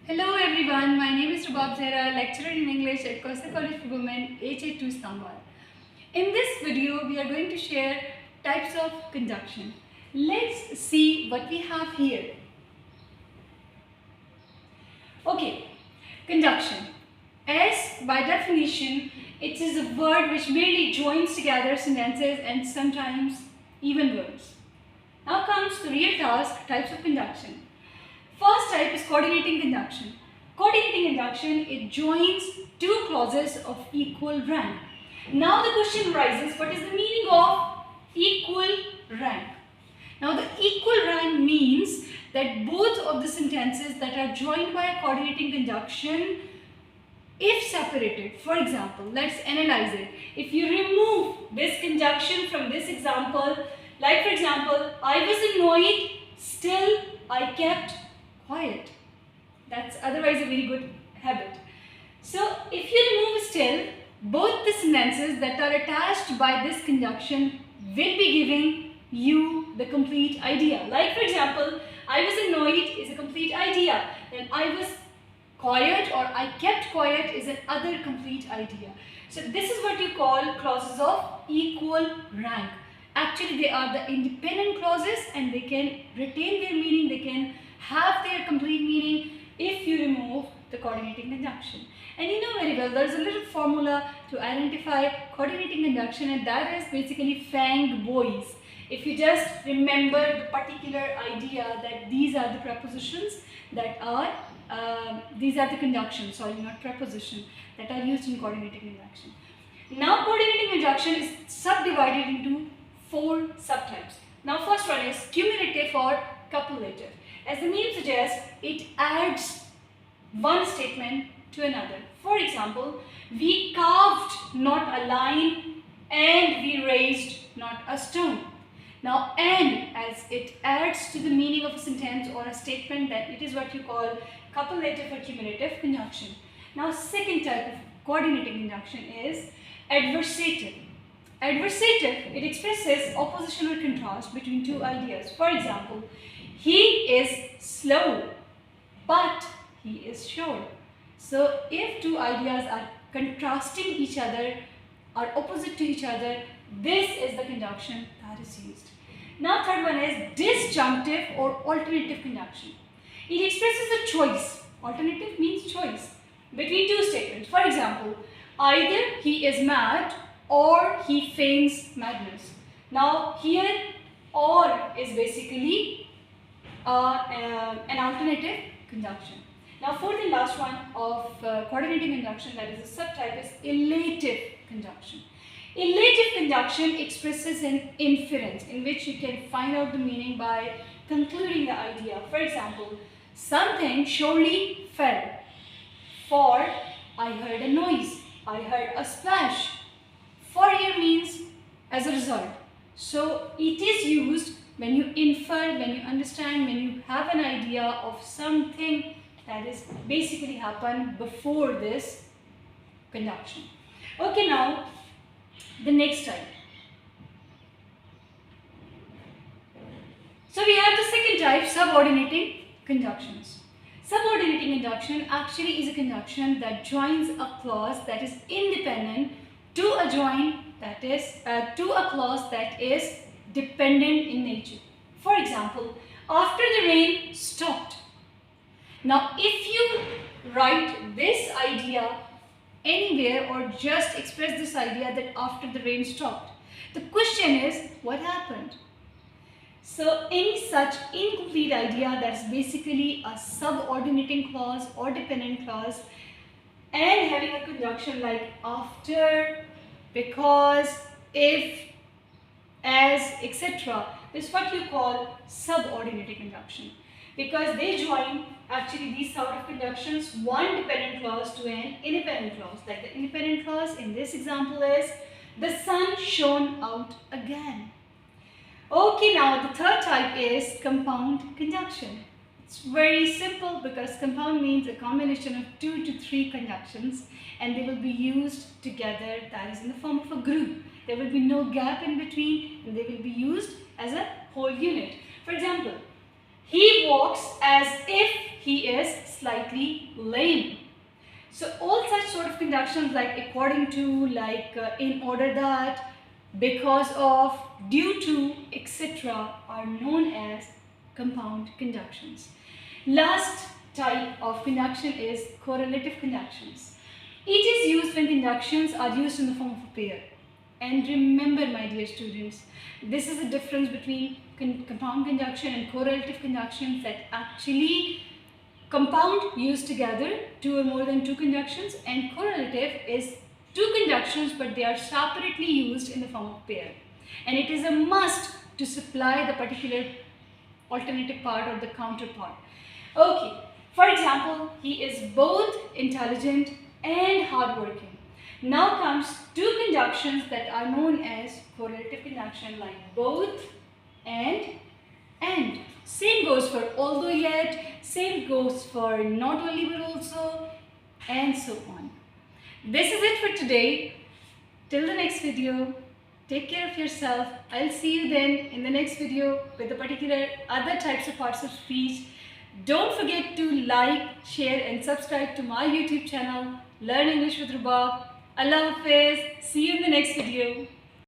Hello everyone, my name is Rubab Zehra, lecturer in English at Kosa College for Women, HA2 Istanbul. In this video, we are going to share types of conjunction. Let's see what we have here. Okay, conjunction. As by definition, it is a word which merely joins together sentences and sometimes even words. Now comes the real task, types of conjunction. First type is coordinating conjunction. Coordinating conjunction, it joins two clauses of equal rank. Now the question arises, what is the meaning of equal rank? Now the equal rank means that both of the sentences that are joined by a coordinating conjunction, if separated, for example, let's analyze it. If you remove this conjunction from this example, like for example, I was annoyed, still I kept quiet. That's otherwise a very good habit. So if you remove still, both the sentences that are attached by this conjunction will be giving you the complete idea. Like for example, I was annoyed is a complete idea. Then I was quiet or I kept quiet is another complete idea. So this is what you call clauses of equal rank. Actually, they are the independent clauses and they can retain their meaning, they can have their complete meaning if you remove the coordinating conjunction. And you know very well, there is a little formula to identify coordinating conjunction, and that is basically FANG boys. If you just remember the particular idea that these are the prepositions that are, these are the conjunctions, sorry, not preposition, that are used in coordinating conjunction. Now coordinating conjunction is subdivided into four subtypes. Now first one is cumulative or coupulative. As the name suggests, it adds one statement to another. For example, we carved not a line and we raised not a stone. Now and, as it adds to the meaning of a sentence or a statement, that it is what you call coupulative or cumulative conjunction. Now second type of coordinating conjunction is adversative. Adversative, it expresses opposition or contrast between two ideas. For example, he is slow, but he is sure. So if two ideas are contrasting each other, are opposite to each other, this is the conjunction that is used. Now third one is disjunctive or alternative conjunction. It expresses a choice. Alternative means choice between two statements. For example, either he is mad or he feigns madness. Now here or is basically an alternative conjunction. Now fourth and last one of coordinating conjunction, that is a subtype, is elative conjunction. Elative conjunction expresses an inference in which you can find out the meaning by concluding the idea. For example, something surely fell. For I heard a noise. I heard a splash. For here means as a result. So it is used when you infer, when you understand, when you have an idea of something that is basically happened before this conjunction. Okay, now the next type. So we have the second type, subordinating conjunctions. Subordinating conjunction actually is a conjunction that joins a clause that is independent to a clause that is dependent in nature. For example, after the rain stopped. Now if you write this idea anywhere or just express this idea that after the rain stopped, the question is, what happened? So any such incomplete idea, that's basically a subordinating clause or dependent clause, and having a conjunction like after, because, if, as, etc. is what you call subordinating conjunction, because they join actually these sort of conjunctions, one dependent clause to an independent clause. Like the independent clause in this example is, the sun shone out again. Okay, now the third type is compound conjunction. It's very simple because compound means a combination of 2 to 3 conjunctions, and they will be used together, that is in the form of a group. There will be no gap in between and they will be used as a whole unit. For example, He walks as if he is slightly lame. So all such sort of conjunctions like according to, like in order that, because of, due to, etc. are known as compound conjunctions. Last type of conjunction is correlative conjunctions. It is used when conjunctions are used in the form of a pair. And remember, my dear students, this is the difference between compound conjunction and correlative conjunctions, that actually compound used together, two or more than two conjunctions, and correlative is two conjunctions but they are separately used in the form of pair. And it is a must to supply the particular alternative part or the counterpart. Okay, for example, he is both intelligent and hardworking. Now comes two conjunctions that are known as correlative conjunction, like both and. Same goes for although yet, same goes for not only but also, and so on. This is it for today. Till the next video, take care of yourself. I'll see you then in the next video with the particular other types of parts of speech. Don't forget to like, share and subscribe to my YouTube channel, Learn English with Rubab. Allah Hafiz. See you in the next video.